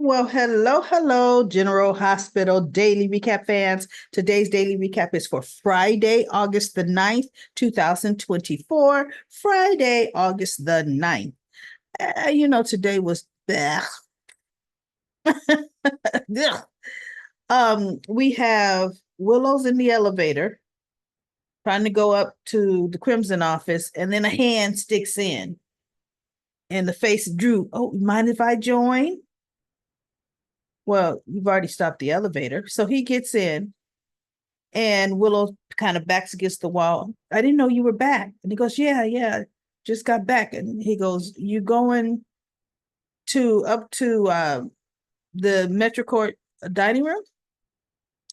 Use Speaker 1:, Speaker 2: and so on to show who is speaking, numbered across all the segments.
Speaker 1: Well, hello, General Hospital Daily Recap fans. Today's daily recap is for Friday, August the 9th, 2024. Friday, August the 9th. Today was bleh. We have Willow's in the elevator trying to go up to the Crimson office, and then a hand sticks in, and the face Drew. Oh, mind if I join? Well, you've already stopped the elevator. So he gets in, and Willow kind of backs against the wall. I didn't know you were back. And he goes, yeah, just got back. And he goes, you going to up to the Metro Court dining room?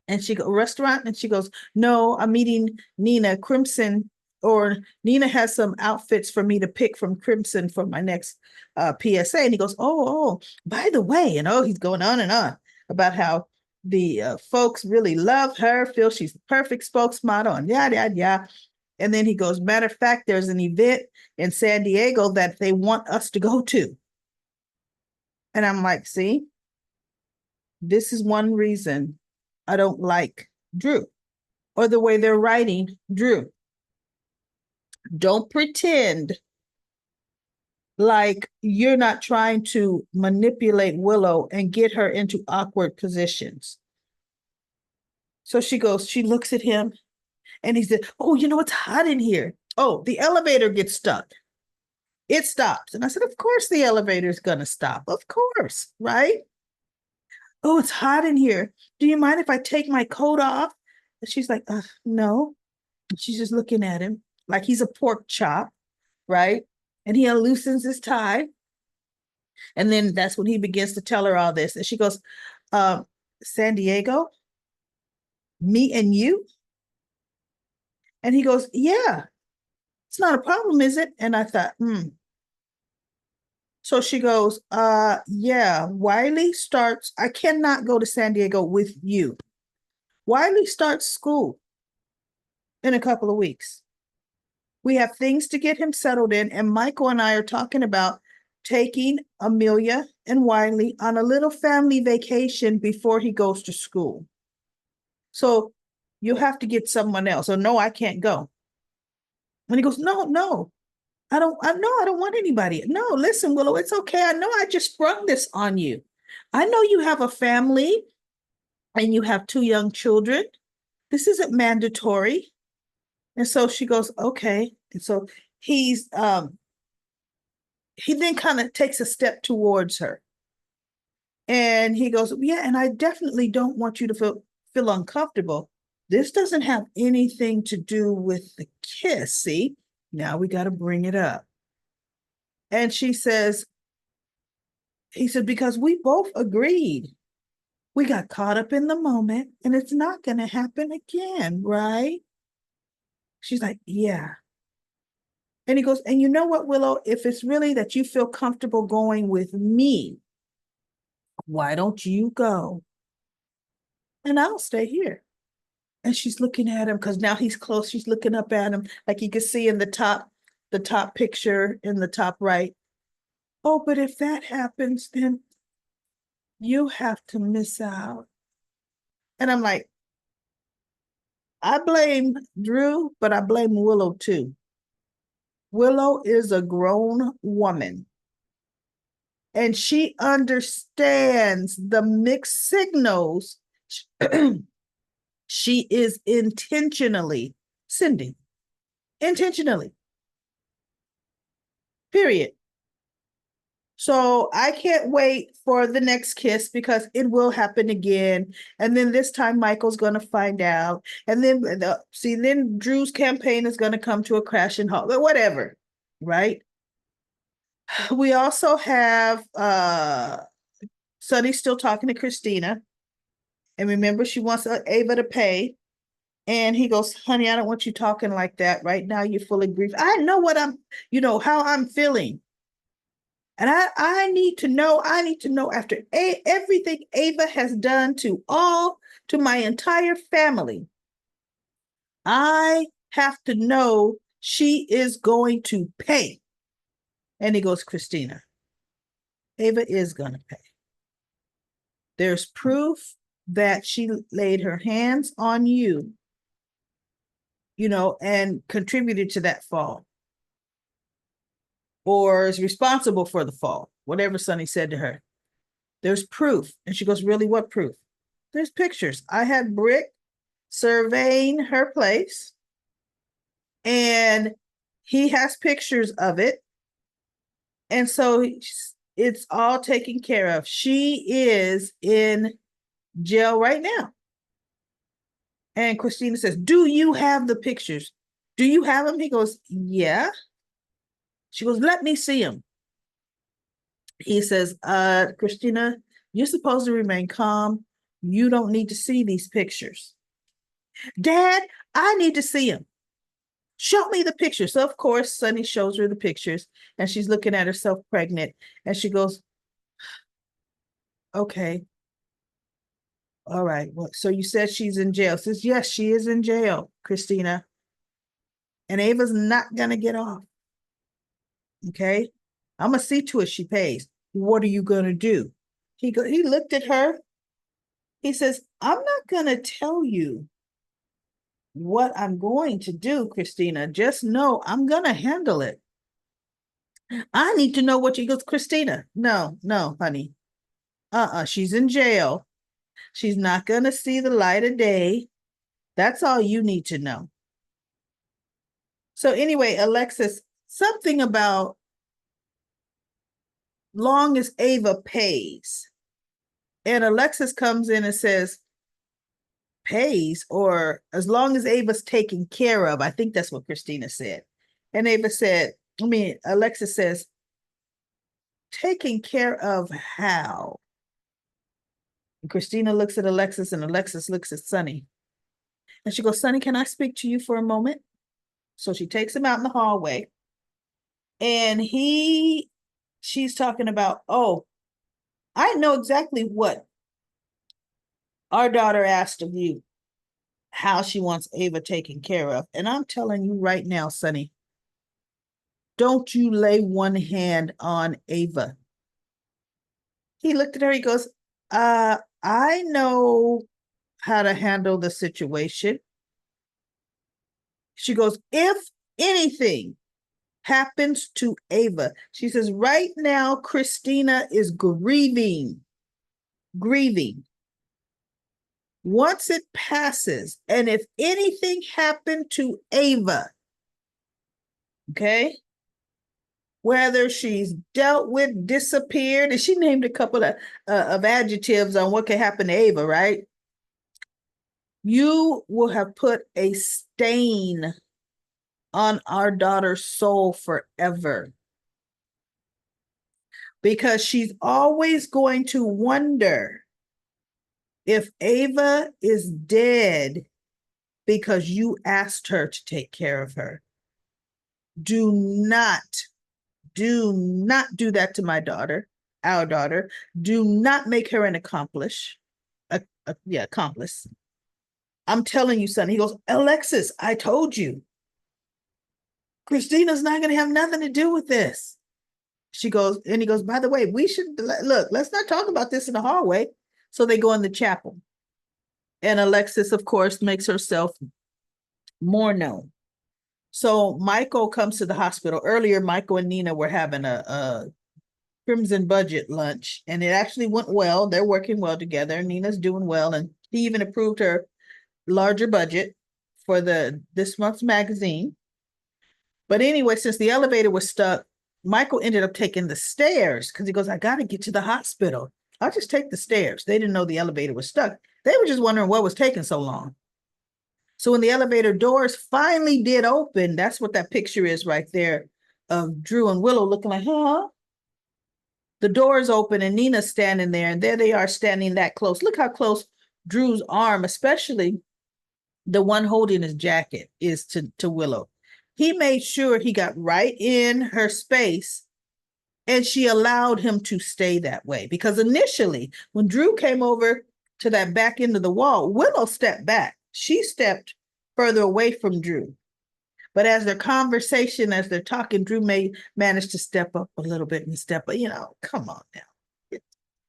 Speaker 1: And she go restaurant, and she goes, no, I'm meeting Nina Crimson, or Nina has some outfits for me to pick from Crimson for my next PSA. And he goes, oh, by the way, he's going on and on about how the folks really love her, feel she's the perfect spokesmodel, and yada yada yada. And then he goes, matter of fact, there's an event in San Diego that they want us to go to. And I'm like, see, this is one reason I don't like Drew, or the way they're writing Drew. Don't pretend like you're not trying to manipulate Willow and get her into awkward positions. So she looks at him, and he said, oh, it's hot in here. Oh, the elevator gets stuck. It stops. And I said, of course the elevator's going to stop. Of course, right? Oh, it's hot in here. Do you mind if I take my coat off? And she's like, no. And she's just looking at him like he's a pork chop, right? And he unloosens his tie. And then that's when he begins to tell her all this. And she goes, San Diego? Me and you? And he goes, yeah, it's not a problem, is it? And I thought, So she goes, yeah, Wiley starts, I cannot go to San Diego with you. Wiley starts school in a couple of weeks. We have things to get him settled in, and Michael and I are talking about taking Amelia and Wiley on a little family vacation before he goes to school. So you have to get someone else. Or no, I can't go. And he goes, no, I don't want anybody. No, listen, Willow, it's okay. I know I just sprung this on you. I know you have a family and you have two young children. This isn't mandatory. And so she goes, okay. And so he then kind of takes a step towards her. And he goes, yeah, and I definitely don't want you to feel uncomfortable. This doesn't have anything to do with the kiss. See, now we got to bring it up. And he said, because we both agreed. We got caught up in the moment, and it's not going to happen again, right? She's like, yeah. And he goes, and you know what, Willow, if it's really that you feel comfortable going with me, why don't you go? And I'll stay here. And she's looking at him because now he's close. She's looking up at him like you can see in the top picture in the top right. Oh, but if that happens, then you have to miss out. And I'm like, I blame Drew, but I blame Willow too. Willow is a grown woman, and she understands the mixed signals she is intentionally sending. Intentionally. Period. So I can't wait for the next kiss because it will happen again. And then this time Michael's going to find out. And then then Drew's campaign is going to come to a crashing halt, but whatever. Right. We also have Sonny still talking to Christina. And remember, she wants Ava to pay. And he goes, honey, I don't want you talking like that. Right now, you're full of grief. I know how I'm feeling. And I need to know after everything Ava has done to my entire family, I have to know she is going to pay. And he goes, Christina, Ava is going to pay. There's proof that she laid her hands on you, and contributed to that fall, or is responsible for the fall, whatever Sonny said to her. There's proof. And she goes, really, what proof? There's pictures. I had Brick surveying her place, and he has pictures of it. And so it's all taken care of. She is in jail right now. And Christina says, do you have the pictures? Do you have them? He goes, yeah. She goes, let me see them. He says, Christina, you're supposed to remain calm. You don't need to see these pictures. Dad, I need to see them. Show me the pictures. So, of course, Sonny shows her the pictures, and she's looking at herself pregnant, and she goes, okay. All right. Well, so you said she's in jail. Says, yes, she is in jail, Christina. And Ava's not going to get off. Okay. I'm going to see to it she pays. What are you going to do? He looked at her. He says, I'm not going to tell you what I'm going to do, Christina. Just know I'm going to handle it. I need to know what she goes, Christina. No, honey. She's in jail. She's not going to see the light of day. That's all you need to know. So anyway, Alexis, something about long as Ava pays. And Alexis comes in and says, pays, or as long as Ava's taken care of. I think that's what Christina said. And Alexis says, taken care of how? And Christina looks at Alexis, and Alexis looks at Sonny. And she goes, Sonny, can I speak to you for a moment? So she takes him out in the hallway. And she's talking about, oh, I know exactly what our daughter asked of you, how she wants Ava taken care of. And I'm telling you right now, Sonny, don't you lay one hand on Ava. He looked at her, he goes, I know how to handle the situation. She goes, if anything happens to Ava, she says, right now, Christina is grieving. Once it passes, and if anything happened to Ava, okay, whether she's dealt with, disappeared, and she named a couple of adjectives on what can happen to Ava, right? You will have put a stain on our daughter's soul forever. Because she's always going to wonder if Ava is dead because you asked her to take care of her. Do not do that to my daughter, our daughter. Do not make her an accomplice. Accomplice. I'm telling you, son. He goes, Alexis, I told you. Christina's not going to have nothing to do with this. She goes, and he goes, by the way, we should, look, let's not talk about this in the hallway. So they go in the chapel. And Alexis, of course, makes herself more known. So Michael comes to the hospital. Earlier, Michael and Nina were having a Crimson Budget lunch, and it actually went well. They're working well together. Nina's doing well, and he even approved her larger budget for this month's magazine. But anyway, since the elevator was stuck, Michael ended up taking the stairs because he goes, I got to get to the hospital. I'll just take the stairs. They didn't know the elevator was stuck. They were just wondering what was taking so long. So when the elevator doors finally did open, that's what that picture is right there of Drew and Willow looking like, huh? The doors open and Nina's standing there, and there they are standing that close. Look how close Drew's arm, especially the one holding his jacket, is to Willow. He made sure he got right in her space, and she allowed him to stay that way. Because initially, when Drew came over to that back end of the wall, Willow stepped back. She stepped further away from Drew. But as their conversation, as they're talking, Drew may manage to step up a little bit and step up. Come on now.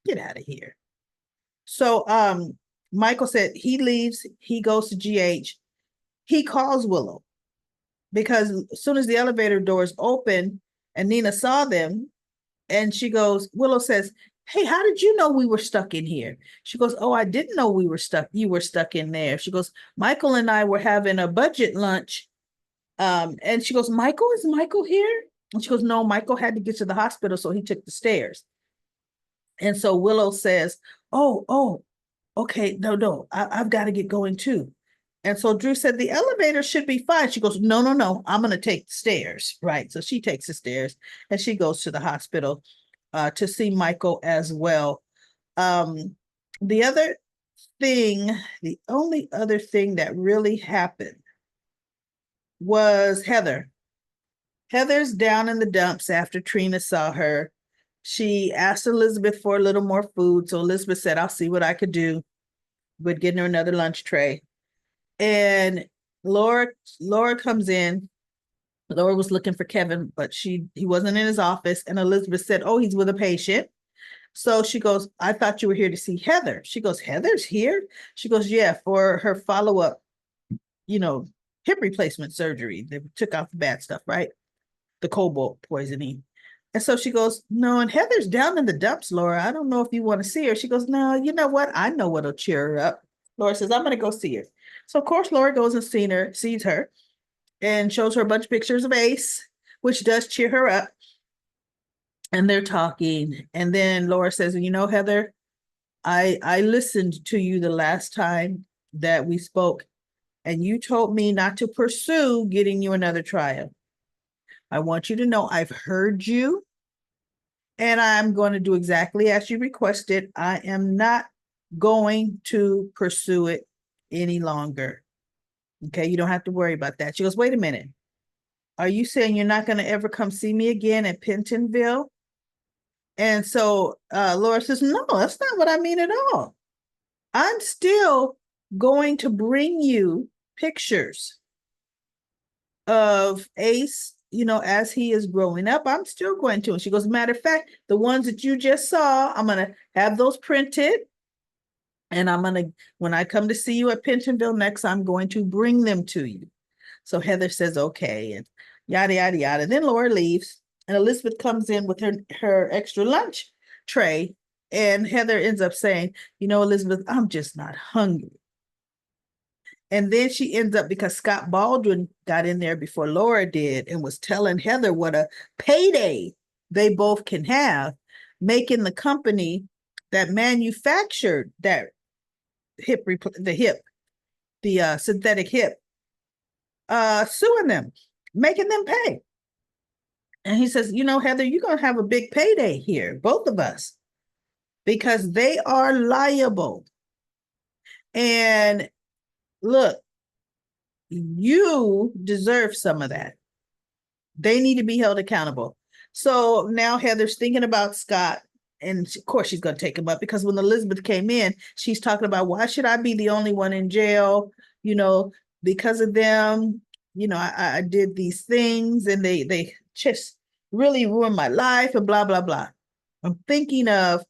Speaker 1: Get out of here. So Michael said he leaves, he goes to GH. He calls Willow because as soon as the elevator doors open and Nina saw them, and she goes, Willow says, "Hey, how did you know we were stuck in here?" She goes, "Oh, I didn't know we were stuck. You were stuck in there." She goes, "Michael and I were having a budget lunch." And she goes, "Michael, is Michael here?" And she goes, "No, Michael had to get to the hospital, so he took the stairs." And so Willow says, "Oh, okay, no, I've got to get going too." And so Drew said, "The elevator should be fine." She goes, No, I'm going to take the stairs. Right. So she takes the stairs and she goes to the hospital to see Michael as well. Um, the other thing, the only other thing that really happened was Heather. Heather's down in the dumps after Trina saw her. She asked Elizabeth for a little more food. So Elizabeth said, "I'll see what I could do with getting her another lunch tray." And Laura comes in. Laura was looking for Kevin, but he wasn't in his office. And Elizabeth said, "Oh, he's with a patient." So she goes, "I thought you were here to see Heather." She goes, "Heather's here?" She goes, "Yeah, for her follow-up, hip replacement surgery. They took out the bad stuff, right? The cobalt poisoning." And so she goes, "No, and Heather's down in the dumps, Laura. I don't know if you want to see her." She goes, "No, you know what? I know what'll cheer her up." Laura says, "I'm going to go see her." So of course, Laura goes and sees her and shows her a bunch of pictures of Ace, which does cheer her up. And they're talking. And then Laura says, "Heather, I listened to you the last time that we spoke, and you told me not to pursue getting you another trial. I want you to know I've heard you, and I'm going to do exactly as you requested. I am not going to pursue it any longer. Okay, you don't have to worry about that." She goes, "Wait a minute. Are you saying you're not going to ever come see me again at Pentonville?" And so Laura says, "No, that's not what I mean at all. I'm still going to bring you pictures of Ace, as he is growing up. I'm still going to." And she goes, "Matter of fact, the ones that you just saw, I'm going to have those printed. And when I come to see you at Pentonville next, I'm going to bring them to you." So Heather says, "Okay," and yada, yada, yada. And then Laura leaves, and Elizabeth comes in with her extra lunch tray. And Heather ends up saying, "Elizabeth, I'm just not hungry." And then she ends up, because Scott Baldwin got in there before Laura did and was telling Heather what a payday they both can have, making the company that manufactured that the synthetic hip, suing them, making them pay. And he says, "Heather, you're going to have a big payday here, both of us, because they are liable. And look, you deserve some of that. They need to be held accountable." So now Heather's thinking about Scott. And of course, she's going to take him up, because when Elizabeth came in, she's talking about, "Why should I be the only one in jail? Because of them, I did these things, and they just really ruined my life, and blah, blah, blah. I'm thinking of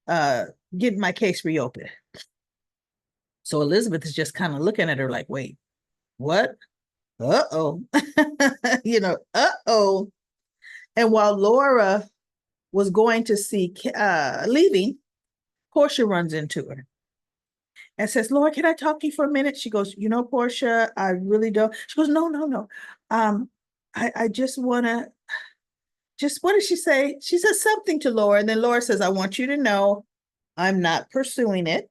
Speaker 1: getting my case reopened." So Elizabeth is just kind of looking at her like, "Wait, what? Uh-oh." Uh-oh. And while Laura was going to see leaving, Portia runs into her and says, "Laura, can I talk to you for a minute?" She goes, "Portia, I really don't." She goes, No, no, no. I just want to, what did she say? She says something to Laura. And then Laura says, "I want you to know I'm not pursuing it,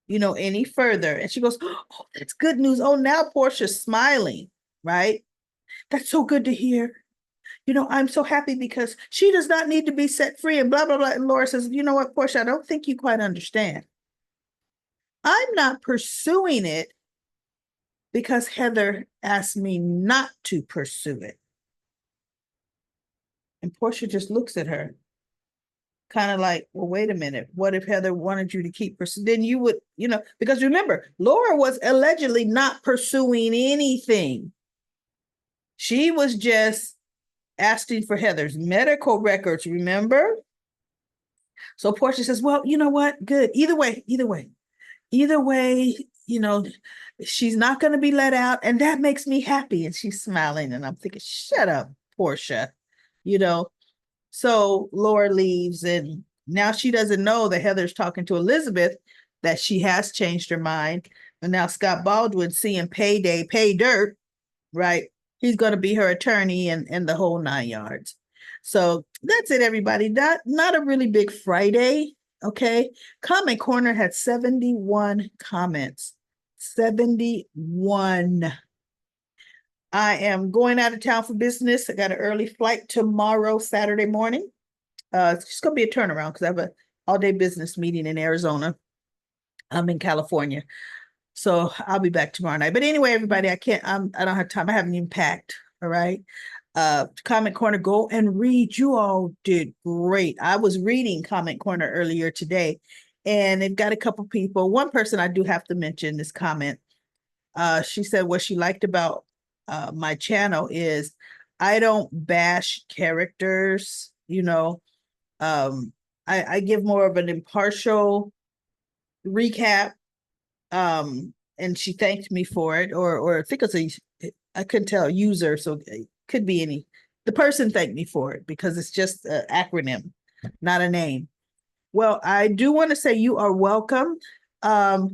Speaker 1: any further." And she goes, "Oh, that's good news." Oh, now Portia's smiling, right? "That's so good to hear. I'm so happy because she does not need to be set free," and blah, blah, blah. And Laura says, "You know what, Portia, I don't think you quite understand. I'm not pursuing it because Heather asked me not to pursue it." And Portia just looks at her, kind of like, "Well, wait a minute. What if Heather wanted you to keep pursuing? Then you would, because remember, Laura was allegedly not pursuing anything. She was just asking for Heather's medical records, remember? So Portia says, well, you know what? Good. Either way, she's not going to be let out. And that makes me happy. And she's smiling. And I'm thinking, shut up, Portia. You know, so Laura leaves. And now she doesn't know that Heather's talking to Elizabeth, that she has changed her mind. And now Scott Baldwin, seeing payday, pay dirt, right? He's going to be her attorney and the whole 9 yards. So that's it, everybody. Not a really big Friday. Okay. Comment Corner had 71 comments. 71. I am going out of town for business. I got an early flight tomorrow, Saturday morning. It's just going to be a turnaround because I have an all-day business meeting in Arizona. I'm in California. So I'll be back tomorrow night. But anyway, everybody, I don't have time. I haven't even packed. All right. Comment Corner, go and read. You all did great. I was reading Comment Corner earlier today, and they've got a couple people. One person I do have to mention this comment. She said what she liked about my channel is I don't bash characters. I give more of an impartial recap. And she thanked me for it, or I think I couldn't tell, user, so it could be any. The person thanked me for it because it's just an acronym, not a name. Well, I do want to say you are welcome. I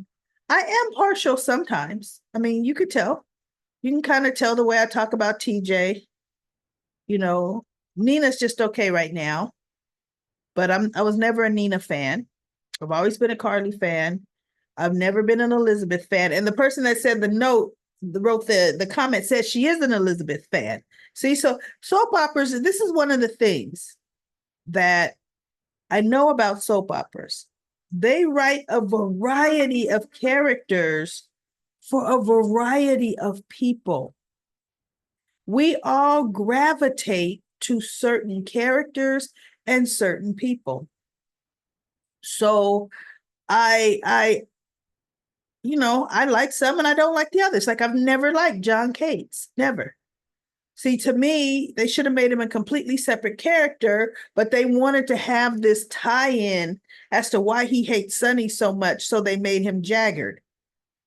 Speaker 1: am partial sometimes. I mean, you could tell. You can kind of tell the way I talk about TJ. Nina's just okay right now, but I was never a Nina fan. I've always been a Carly fan. I've never been an Elizabeth fan. And the person that said wrote the comment said she is an Elizabeth fan. See, so soap operas, this is one of the things that I know about soap operas. They write a variety of characters for a variety of people. We all gravitate to certain characters and certain people. So I like some and I don't like the others. Like I've never liked John Cates, never. See, to me, they should have made him a completely separate character, but they wanted to have this tie-in as to why he hates Sonny so much, so they made him Jagged.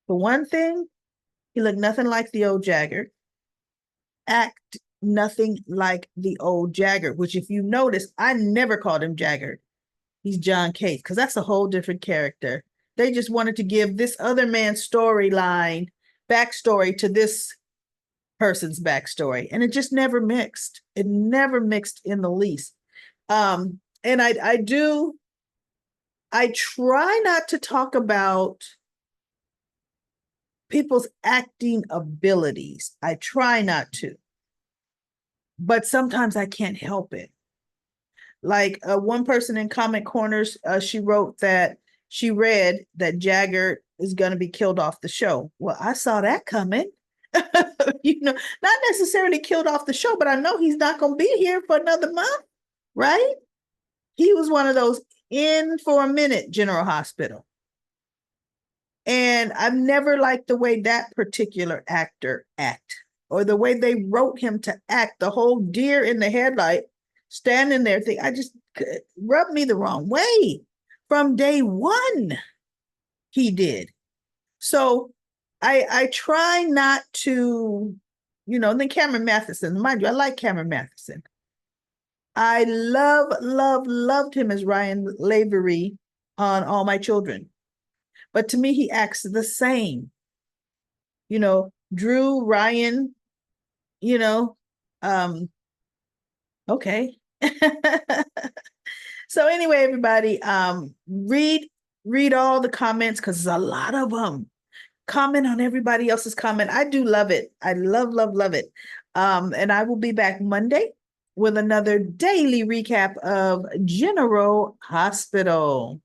Speaker 1: For one thing, he looked nothing like the old Jagged. Act nothing like the old Jagged, which if you notice, I never called him Jagged. He's John Cates, because that's a whole different character. They just wanted to give this other man's backstory to this person's backstory. And it just never mixed. It never mixed in the least. And I try not to talk about people's acting abilities. I try not to. But sometimes I can't help it. Like one person in Comment Corners, she wrote that she read that Jagged is going to be killed off the show. Well, I saw that coming. Not necessarily killed off the show, but I know he's not going to be here for another month, right? He was one of those in for a minute General Hospital. And I've never liked the way that particular actor act, or the way they wrote him to act. The whole deer in the headlight, standing there, I just rubbed me the wrong way. From day one, he did. So I try not to, and then Cameron Matheson, mind you, I like Cameron Matheson. I loved him as Ryan Lavery on All My Children. But to me, he acts the same. Drew, Ryan, okay. So anyway, everybody, read all the comments because there's a lot of them. Comment on everybody else's comment. I do love it. I love it. And I will be back Monday with another daily recap of General Hospital.